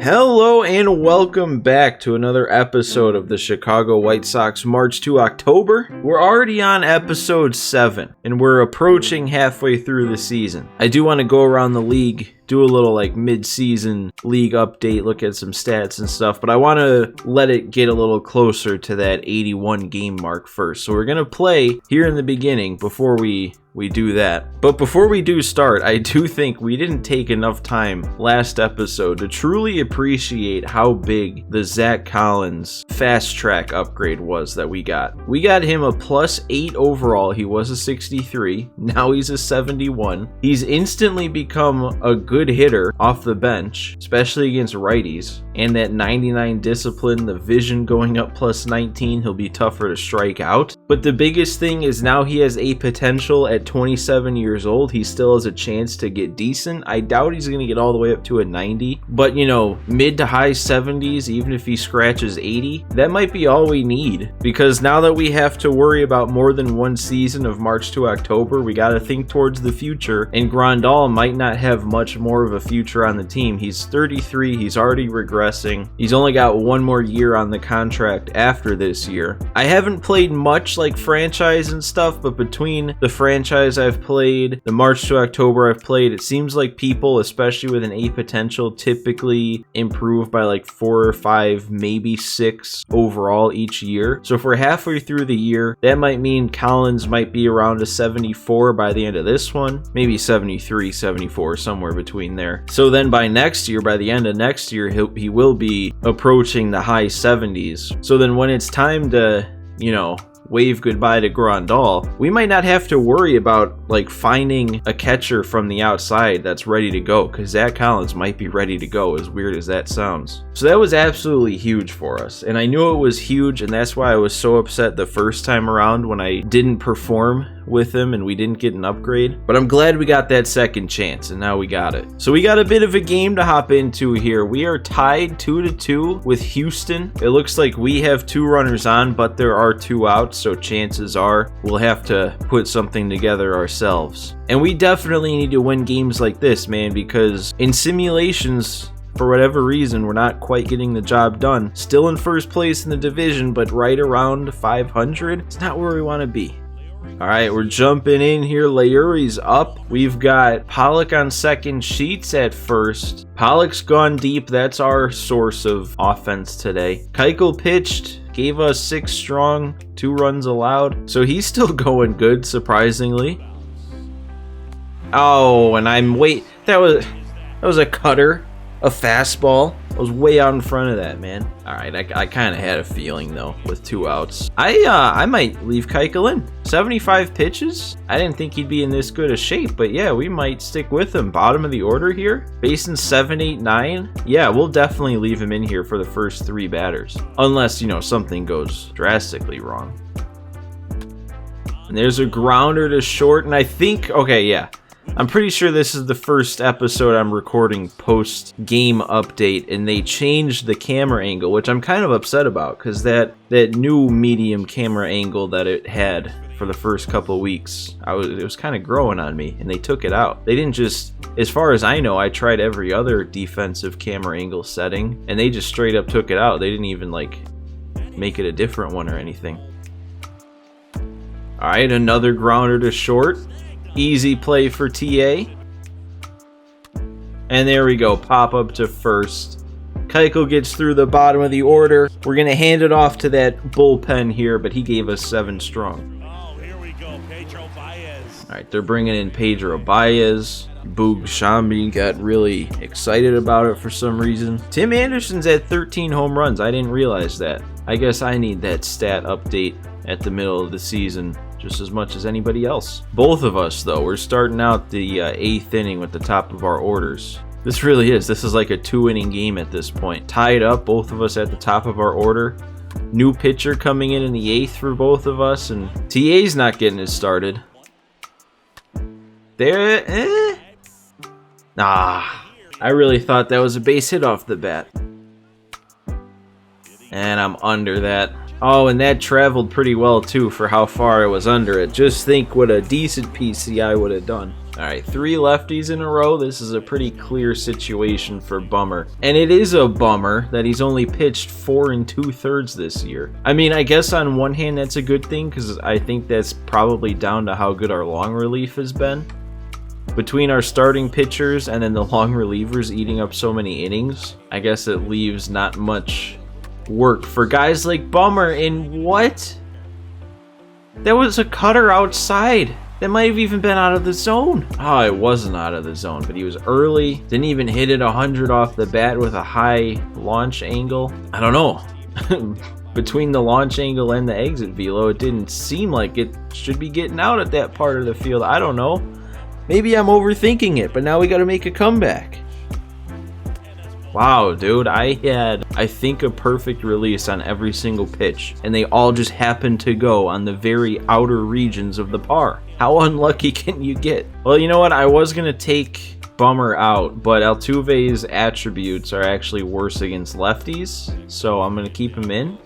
Hello and welcome back to another episode of the Chicago White Sox March to October. We're already on episode 7 and we're approaching halfway through the season. I do want to go around the league, do a little mid-season league update, look at some stats and stuff, but I want to let it get a little closer to that 81 game mark first. So we're going to play here in the beginning before we do that. But before we do start, I do think we didn't take enough time last episode to truly appreciate how big the Zack Collins fast track upgrade was that we got. We got him a +8 overall. He was a 63. Now he's a 71. He's instantly become a good hitter off the bench, especially against righties. And that 99 discipline, the vision going up +19, he'll be tougher to strike out. But the biggest thing is now he has a potential at 27 years old. He still has a chance to get decent. I doubt he's going to get all the way up to a 90, but mid to high 70s, even if he scratches 80, that might be all we need, because now that we have to worry about more than one season of March to October, we got to think towards the future, and Grandal might not have much more of a future on the team. He's 33, he's already regressing. He's only got one more year on the contract after this year. I haven't played much franchise and stuff, but between the franchise I've played, the March to October I've played, it seems like people, especially with an A potential, typically improve by 4 or 5, maybe 6 overall each year. So if we're halfway through the year, that might mean Collins might be around a 74 by the end of this one, maybe 73, 74, somewhere between there. So then by next year, by the end of next year, he will be approaching the high 70s. So then when it's time to, wave goodbye to Grandal, we might not have to worry about finding a catcher from the outside that's ready to go, because Zack Collins might be ready to go, as weird as that sounds. So that was absolutely huge for us, and I knew it was huge, and that's why I was so upset the first time around when I didn't perform with him and we didn't get an upgrade. But I'm glad we got that second chance, and now we got it. So we got a bit of a game to hop into here. We are tied 2-2 with Houston. It looks like we have 2 runners on, but there are 2 outs, so chances are we'll have to put something together ourselves. And we definitely need to win games like this, man, because in simulations, for whatever reason, we're not quite getting the job done. Still in first place in the division, but right around 500. It's not where we want to be. All right, we're jumping in here. Leury's up. We've got Pollock on second, Sheets at first. Pollock's gone deep. That's our source of offense today. Keuchel pitched, gave us 6 strong, 2 runs allowed. So he's still going good, surprisingly. Oh, and that was a cutter, a fastball. I was way out in front of that, man. All right, I kind of had a feeling, though, with 2 outs. I might leave Keuchel in. 75 pitches? I didn't think he'd be in this good a shape, but yeah, we might stick with him. Bottom of the order here. Basing 7, 8, 9. Yeah, we'll definitely leave him in here for the first 3 batters. Unless, something goes drastically wrong. And there's a grounder to short, and I think, okay, yeah. I'm pretty sure this is the first episode I'm recording post-game update, and they changed the camera angle, which I'm kind of upset about, because that new medium camera angle that it had for the first couple of weeks, it was kind of growing on me, and they took it out. They didn't just, as far as I know, I tried every other defensive camera angle setting, and they just straight up took it out. They didn't even make it a different one or anything. All right, another grounder to short. Easy play for TA. And there we go. Pop up to first. Keuchel gets through the bottom of the order. We're going to hand it off to that bullpen here, but he gave us 7 strong. Oh, here we go. Pedro Baez. All right, they're bringing in Pedro Baez. Boog Shambi got really excited about it for some reason. Tim Anderson's at 13 home runs. I didn't realize that. I guess I need that stat update at the middle of the season just as much as anybody else. Both of us, though, we're starting out the 8th inning with the top of our orders. This really is. This is like a 2-inning game at this point. Tied up, both of us at the top of our order. New pitcher coming in the 8th for both of us, and TA's not getting it started. There, I really thought that was a base hit off the bat. And I'm under that. Oh, and that traveled pretty well, too, for how far I was under it. Just think what a decent PCI would have done. All right, 3 lefties in a row. This is a pretty clear situation for Bummer. And it is a bummer that he's only pitched 4 2/3 this year. I mean, I guess on one hand, that's a good thing because I think that's probably down to how good our long relief has been. Between our starting pitchers and then the long relievers eating up so many innings, I guess it leaves not much work for guys like Bummer. And what? That was a cutter outside. That might have even been out of the zone. Oh, it wasn't out of the zone, but he was early. Didn't even hit it 100 off the bat with a high launch angle. I don't know. Between the launch angle and the exit velo, it didn't seem like it should be getting out at that part of the field. I don't know. Maybe I'm overthinking it, but now we got to make a comeback. Wow, dude, I had, I think, a perfect release on every single pitch, and they all just happened to go on the very outer regions of the par. How unlucky can you get? Well, you know what? I was going to take Bummer out, but Altuve's attributes are actually worse against lefties, so I'm going to keep him in.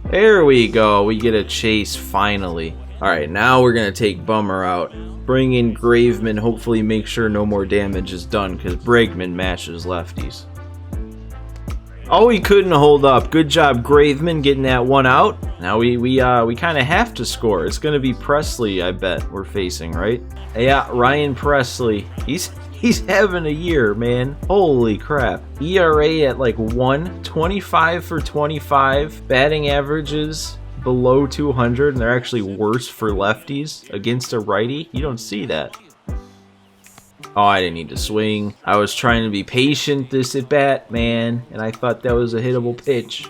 There we go. We get a chase finally. All right, now we're going to take Bummer out. Bring in Graveman, hopefully make sure no more damage is done because Bregman matches lefties. Oh, he couldn't hold up. Good job, Graveman, getting that one out. Now we kind of have to score. It's going to be Presley, I bet, we're facing, right? Yeah, Ryan Presley. He's having a year, man. Holy crap. ERA at like 1, 25 for 25. Batting averages below 200, and they're actually worse for lefties against a righty. You don't see that. Oh, I didn't need to swing. I was trying to be patient this at bat, man, and I thought that was a hittable pitch.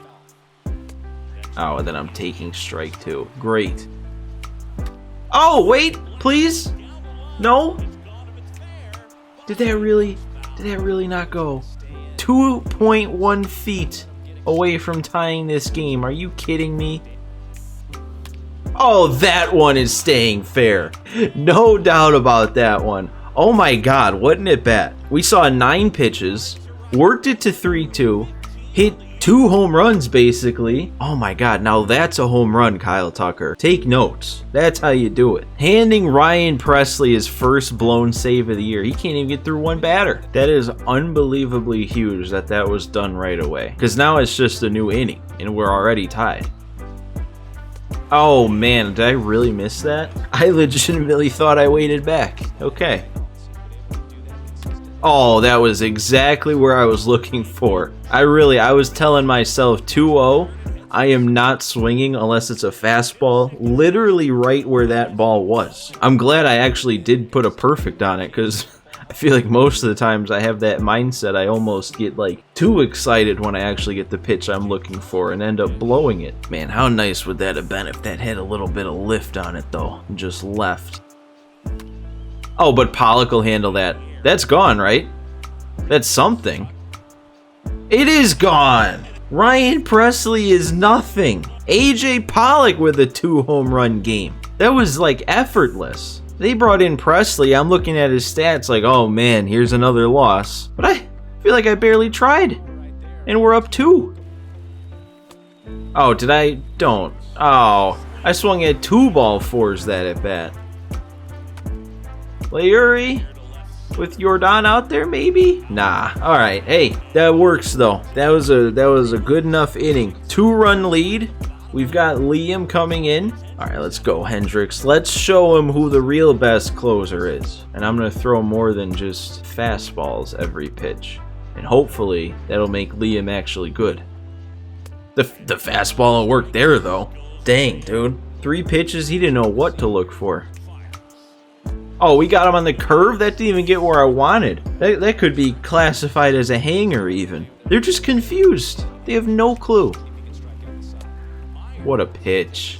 Oh, and then I'm taking strike 2. Great. Oh, wait, please. No. Did that really not go? 2.1 feet away from tying this game. Are you kidding me? Oh, that one is staying fair. No doubt about that one. Oh my God, what an at bat. We saw 9 pitches, worked it to 3-2, hit 2 home runs basically. Oh my God, now that's a home run, Kyle Tucker. Take notes. That's how you do it. Handing Ryan Presley his first blown save of the year. He can't even get through one batter. That is unbelievably huge that was done right away. Because now it's just a new inning, and we're already tied. Oh man, did I really miss that? I legitimately thought I waited back. Okay. Oh, that was exactly where I was looking for. I was telling myself 2-0. I am not swinging unless it's a fastball, literally right where that ball was. I'm glad I actually did put a perfect on it because I feel like most of the times I have that mindset. I almost get like too excited when I actually get the pitch I'm looking for and end up blowing it. Man, how nice would that have been if that had a little bit of lift on it though and just left. Oh, but Pollock will handle that. That's gone, right? That's something. It is gone. Ryan Presley is nothing. AJ Pollock with a 2 home run game. That was like effortless. They brought in Presley. I'm looking at his stats like, oh man, here's another loss. But I feel like I barely tried. And we're up 2. Oh, did I? Don't. Oh, I swung at 2 ball 4s that at bat. Leury with Jordan out there, maybe? Nah. All right. Hey, that works though. That was a good enough inning. 2-run lead. We've got Liam coming in. All right, let's go, Hendricks. Let's show him who the real best closer is. And I'm going to throw more than just fastballs every pitch. And hopefully that'll make Liam actually good. The fastball will work there, though. Dang, dude. 3 pitches, he didn't know what to look for. Oh, we got him on the curve? That didn't even get where I wanted. That could be classified as a hanger, even. They're just confused. They have no clue. What a pitch.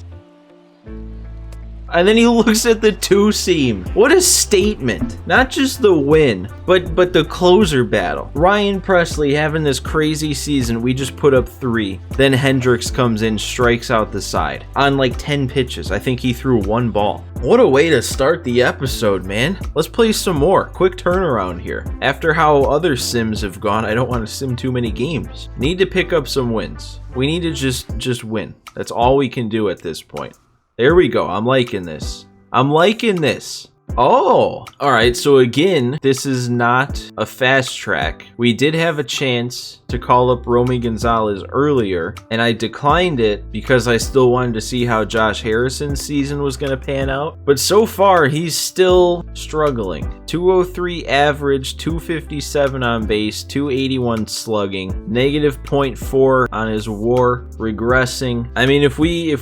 And then he looks at the 2-seam. What a statement. Not just the win, but the closer battle. Ryan Presley having this crazy season. We just put up 3. Then Hendricks comes in, strikes out the side. On like 10 pitches. I think he threw 1 ball. What a way to start the episode, man. Let's play some more. Quick turnaround here. After how other sims have gone, I don't want to sim too many games. Need to pick up some wins. We need to just win. That's all we can do at this point. There we go. I'm liking this. I'm liking this. Oh, all right. So again, this is not a fast track. We did have a chance to call up Romy Gonzalez earlier, and I declined it because I still wanted to see how Josh Harrison's season was going to pan out. But so far, he's still struggling. 203 average, 257 on base, 281 slugging, negative 0.4 on his WAR, regressing. I mean, if we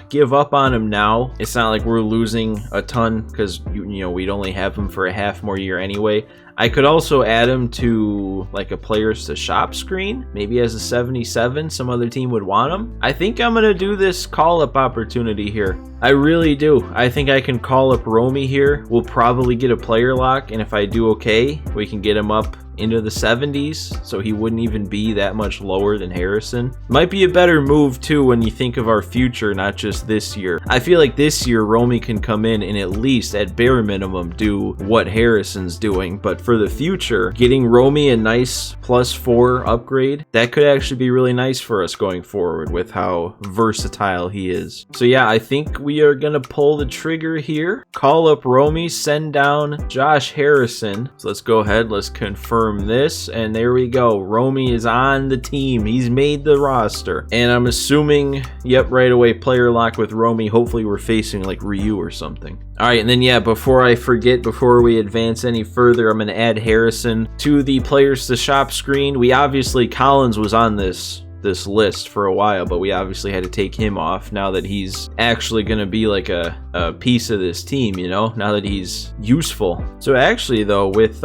give up on him now, it's not like we're losing a ton because you know we'd only have him for a half more year anyway. I could also add him to like a players to shop screen, maybe as a 77. Some other team would want him. I think I'm gonna do this call up opportunity here. I really do. I think I can call up Romy here. We'll probably get a player lock, and if I do okay, we can get him up into the 70s, so he wouldn't even be that much lower than Harrison. Might be a better move too when you think of our future, not just this year. I feel like this year Romy can come in and at least at bare minimum do what Harrison's doing, but for the future, getting Romy a nice +4 upgrade, that could actually be really nice for us going forward with how versatile he is. So yeah, I think we are gonna pull the trigger here, call up Romy, send down Josh Harrison. So let's go ahead, let's confirm this, and there we go. Romy is on the team. He's made the roster, and I'm assuming, yep, right away player lock with Romy. Hopefully we're facing like Ryu or something. All right, and then yeah, before I forget, before we advance any further, I'm gonna add Harrison to the players to shop screen. We obviously, Collins was on this list for a while, but we obviously had to take him off now that he's actually going to be like a piece of this team, you know, now that he's useful. So actually though, with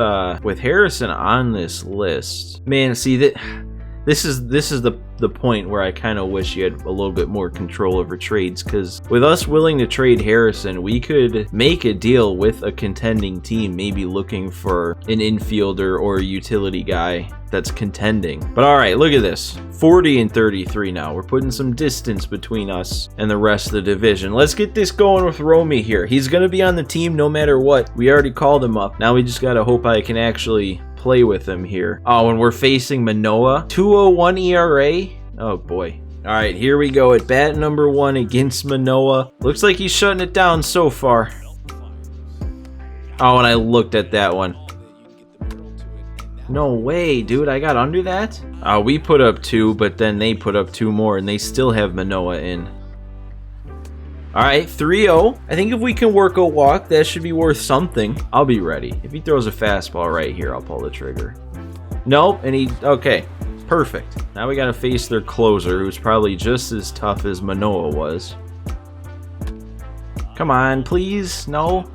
Harrison on this list, man, see that this is the point where I kind of wish you had a little bit more control over trades, because with us willing to trade Harrison, we could make a deal with a contending team, maybe looking for an infielder or a utility guy that's contending. But all right, look at this, 40 and 33 now. We're putting some distance between us and the rest of the division. Let's get this going with Romy here. He's gonna be on the team no matter what. We already called him up. Now we just gotta hope I can actually play with him here. Oh, and we're facing Manoah, 201 ERA. Oh boy. All right, here we go at bat number 1 against Manoah. Looks like he's shutting it down so far. Oh, and I looked at that one. No way, dude, I got under that? We put up 2, but then they put up 2 more, and they still have Manoah in. All right, 3-0. I think if we can work a walk, that should be worth something. I'll be ready. If he throws a fastball right here, I'll pull the trigger. Nope, and he, okay, perfect. Now we gotta face their closer, who's probably just as tough as Manoah was. Come on, please, no.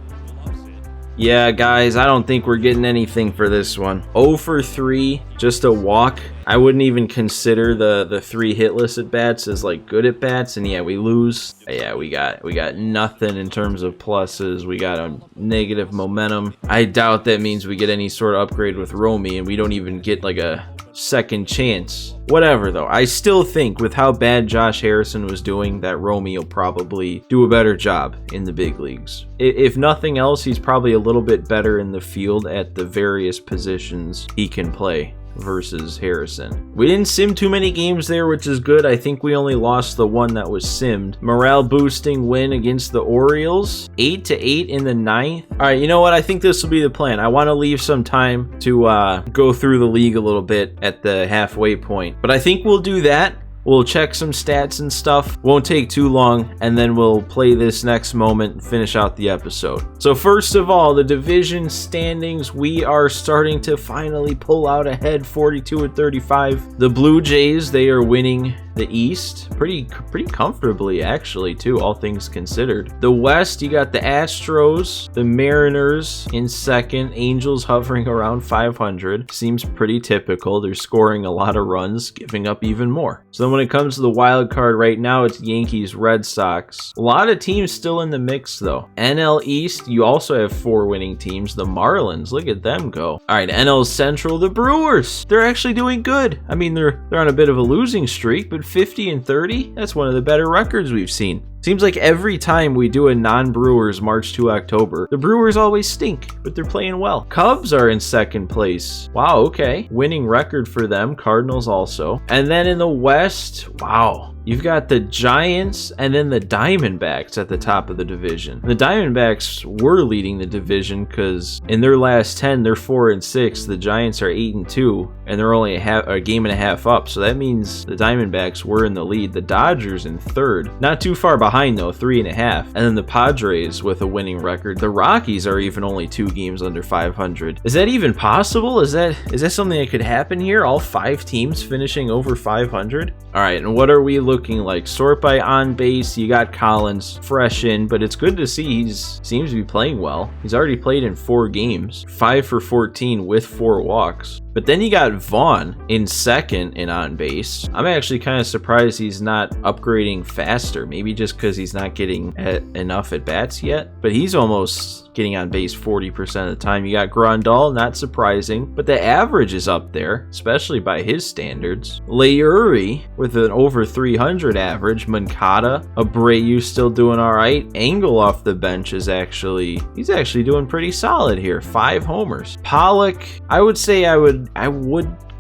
Yeah, guys, I don't think we're getting anything for this one. 0 for 3, just a walk. I wouldn't even consider the 3 hitless at bats as like good at bats, and yeah, we lose. Yeah, we got nothing in terms of pluses. We got a negative momentum. I doubt that means we get any sort of upgrade with Romy, and we don't even get like a second chance. Whatever though, I still think with how bad Josh Harrison was doing, that Romy will probably do a better job in the big leagues. If nothing else, he's probably a little bit better in the field at the various positions he can play versus Harrison. We didn't sim too many games there, which is good. I think we only lost the one that was simmed. Morale boosting win against the Orioles, 8-8 in the 9th. All right, you know what? I think this will be the plan. I want to leave some time to go through the league a little bit at the halfway point, but I think we'll do that. We'll check some stats and stuff. Won't take too long, and then we'll play this next moment and finish out the episode. So first of all, the division standings, we are starting to finally pull out ahead, 42-35. The Blue Jays, they are winning the East pretty comfortably, actually, too, all things considered. The West, you got the Astros, the Mariners in second, Angels hovering around 500. Seems pretty typical. They're scoring a lot of runs, giving up even more. So then when it comes to the wild card right now, it's Yankees, Red Sox. A lot of teams still in the mix, though. NL East, you also have 4 winning teams. The Marlins, look at them go. All right, NL Central, the Brewers. They're actually doing good. I mean, they're on a bit of a losing streak, but 50-30, that's one of the better records we've seen. Seems like every time we do a non-Brewers March to October, the Brewers always stink, but they're playing well. Cubs are in second place. Wow, okay. Winning record for them. Cardinals also. And then in the West, wow. You've got the Giants and then the Diamondbacks at the top of the division. The Diamondbacks were leading the division because in their last 10, they're 4-6. The Giants are 8-2, and they're only a game and a half up. So that means the Diamondbacks were in the lead. The Dodgers in third, not too far behind though, 3.5. And then the Padres with a winning record. The Rockies are even only 2 games under 500. Is that even possible? Is that something that could happen here? All 5 teams finishing over 500? All right, and what are we looking like? Sort by on base, you got Collins fresh in, but it's good to see he seems to be playing well. He's already played in 4 games, 5 for 14 with 4 walks. But then you got Vaughn in second in on base. I'm actually kind of surprised he's not upgrading faster. Maybe just because he's not getting enough at bats yet. But he's almost getting on base 40% of the time. You got Grandal, not surprising. But the average is up there, especially by his standards. Leury with an over 300 average. Moncada, Abreu still doing all right. Angle off the bench is he's actually doing pretty solid here. 5 homers. Pollock, I would say I would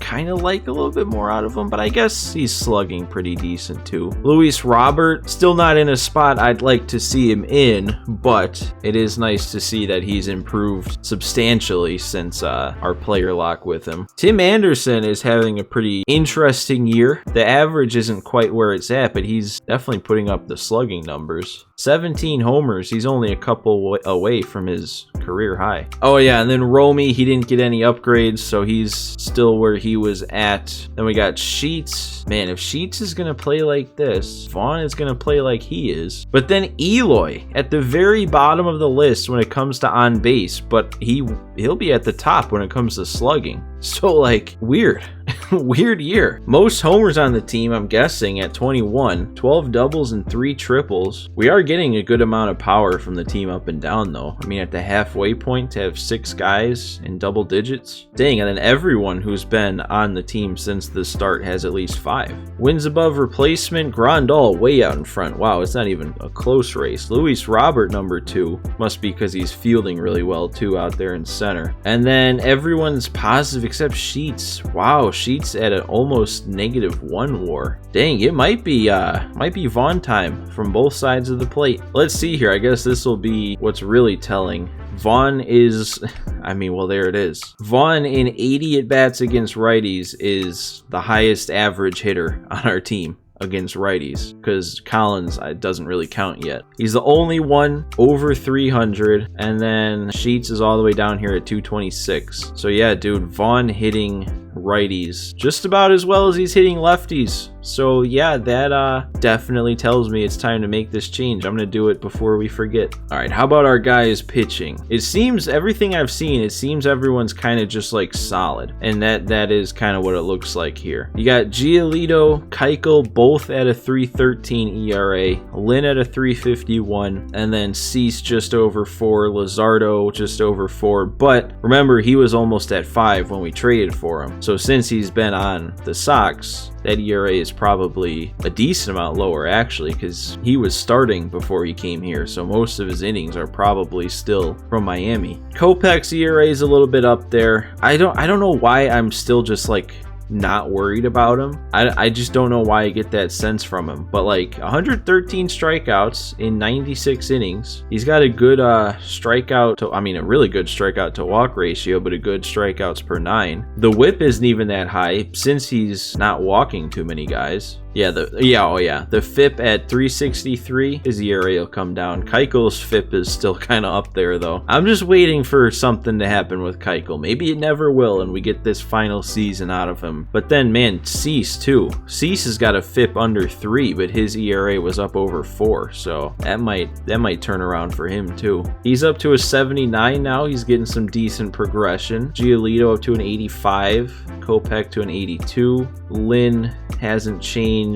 kind of like a little bit more out of him, but I guess he's slugging pretty decent too. Luis Robert, still not in a spot I'd like to see him in, but it is nice to see that he's improved substantially since our player lock with him. Tim Anderson is having a pretty interesting year. The average isn't quite where it's at, but he's definitely putting up the slugging numbers. 17 homers. He's only a couple away from his career high. Oh yeah, and then Romy, he didn't get any upgrades, so he's still where he was at. Then we got Sheets. Man, if Sheets is going to play like this, Vaughn is going to play like he is. But then Eloy at the very bottom of the list when it comes to on base, but he'll be at the top when it comes to slugging. So like, weird. Weird year. Most homers on the team, I'm guessing, at 21. 12 doubles and 3 triples. We are getting a good amount of power from the team up and down, though. I mean, at the halfway point to have 6 guys in double digits. Dang, and then everyone who's been on the team since the start has at least 5. Wins above replacement. Grandal way out in front. Wow, it's not even a close race. Luis Robert, number 2. Must be because he's fielding really well, too, out there in center. And then everyone's positive except Sheets. Wow, Sheets at an almost -1 WAR. Dang, it might be Vaughn time from both sides of the plate. Let's see here. I guess this will be what's really telling. Vaughn is, well, there it is. Vaughn in 80 at-bats against righties is the highest average hitter on our team against righties, because Collins doesn't really count yet. He's the only one over 300, and then Sheets is all the way down here at 226. So yeah, dude, Vaughn hitting righties just about as well as he's hitting lefties. So yeah, that definitely tells me it's time to make this change. I'm gonna do it before we forget. All right, how about our guys pitching? It seems, everything I've seen, it seems everyone's kind of just like solid, and that is kind of what it looks like here. You got Giolito, Keuchel, both at a 3.13 ERA, Lynn at a 3.51, and then Cease just over 4, Luzardo just over 4. But remember, he was almost at 5 when we traded for him. So since he's been on the Sox, that ERA is probably a decent amount lower, actually, because he was starting before he came here, so most of his innings are probably still from Miami. Kopech's ERA is a little bit up there. I don't know why I'm still just like not worried about him. I just don't know why I get that sense from him. But like 113 strikeouts in 96 innings. He's got a good strikeout to, a really good strikeout to walk ratio, but a good strikeouts per 9. The whip isn't even that high since he's not walking too many guys. The FIP at 363, his ERA will come down. Keuchel's FIP is still kind of up there, though. I'm just waiting for something to happen with Keuchel. Maybe it never will, and we get this final season out of him. But then, man, Cease, too. Cease has got a FIP under 3, but his ERA was up over 4, so that might turn around for him, too. He's up to a 79 now. He's getting some decent progression. Giolito up to an 85. Kopech to an 82. Lynn hasn't changed.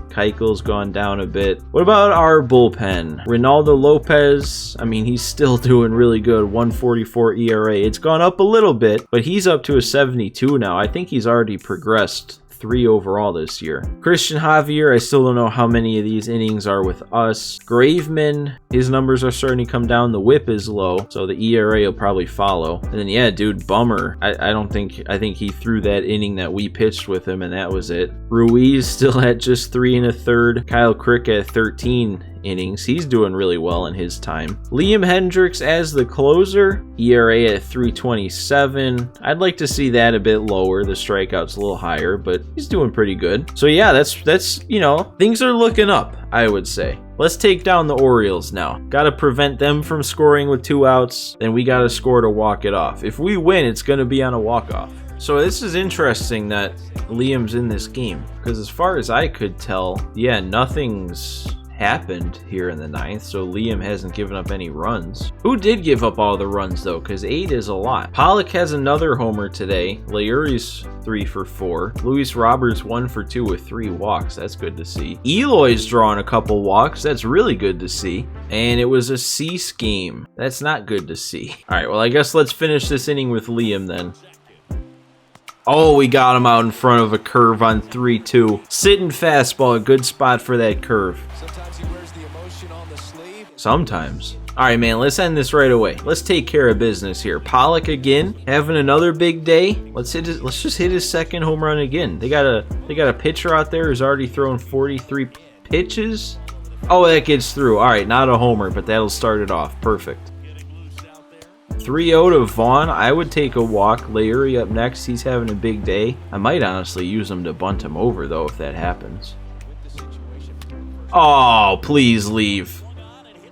Keuchel's gone down a bit. What about our bullpen? Ronaldo Lopez, he's still doing really good. 144 ERA. It's gone up a little bit, but he's up to a 72 now. I think he's already progressed 3 overall this year. Christian Javier, I still don't know how many of these innings are with us. Graveman, his numbers are starting to come down. The whip is low, so the ERA will probably follow. And then, yeah, dude, Bummer. I think he threw that inning that we pitched with him, and that was it. Ruiz still at just 3 1/3. Kyle Crick at 13 innings. He's doing really well in his time. Liam Hendricks as the closer, ERA at 3.27. I'd like to see that a bit lower. The strikeouts a little higher, but he's doing pretty good. So yeah, that's you know, things are looking up, I would say. Let's take down the Orioles now. Gotta prevent them from scoring with 2 outs, then we gotta score to walk it off. If we win, it's gonna be on a walk-off. So this is interesting that Liam's in this game, because as far as I could tell, yeah, nothing's happened here in the 9th, so Liam hasn't given up any runs. Who did give up all the runs though? Because 8 is a lot. Pollock has another homer today. Leuri's 3 for 4. Luis Roberts 1 for 2 with 3 walks. That's good to see. Eloy's drawing a couple walks. That's really good to see. And it was a cease game. That's not good to see. All right, well, I guess let's finish this inning with Liam then. Oh, we got him out in front of a curve on 3-2. Sitting fastball, a good spot for that curve. Sometimes he wears the emotion on the sleeve. Sometimes. All right, man, let's end this right away. Let's take care of business here. Pollock again, having another big day. Let's just hit his second home run again. They got a pitcher out there who's already thrown 43 pitches. Oh, that gets through. All right, not a homer, but that'll start it off. Perfect. 3-0 to Vaughn. I would take a walk. Leuri up next. He's having a big day. I might honestly use him to bunt him over, though, if that happens. Oh, please leave.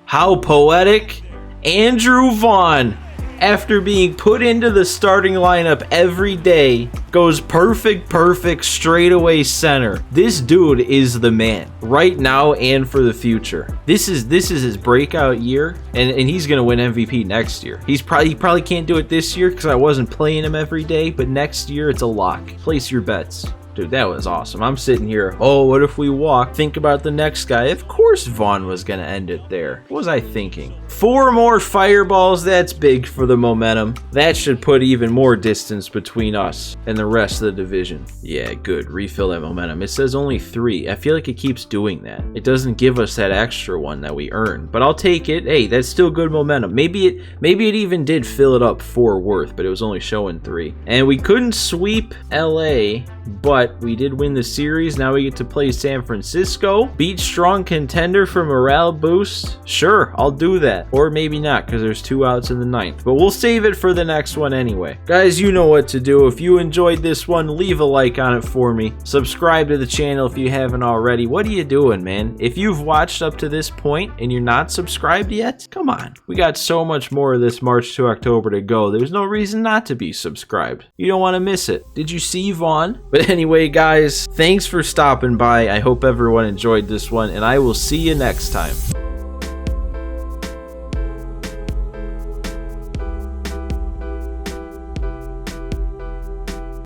How poetic. Andrew Vaughn, after being put into the starting lineup every day, goes perfect, straightaway center. This dude is the man right now and for the future. This is his breakout year, and he's gonna win MVP next year. He probably can't do it this year because I wasn't playing him every day, but next year it's a lock. Place your bets. Dude, that was awesome. I'm sitting here, oh, what if we walk? Think about the next guy. Of course Vaughn was going to end it there. What was I thinking? 4 more fireballs. That's big for the momentum. That should put even more distance between us and the rest of the division. Yeah, good. Refill that momentum. It says only 3. I feel like it keeps doing that. It doesn't give us that extra one that we earn, but I'll take it. Hey, that's still good momentum. Maybe it even did fill it up 4 worth, but it was only showing 3. And we couldn't sweep LA, but we did win the series. Now we get to play San Francisco. Beat strong contender for morale boost. Sure, I'll do that. Or maybe not, because there's 2 outs in the 9th. But we'll save it for the next one anyway. Guys, you know what to do. If you enjoyed this one, leave a like on it for me. Subscribe to the channel if you haven't already. What are you doing, man? If you've watched up to this point and you're not subscribed yet, come on. We got so much more of this March to October to go. There's no reason not to be subscribed. You don't want to miss it. Did you see Vaughn? But anyway, guys, thanks for stopping by. I hope everyone enjoyed this one, and I will see you next time.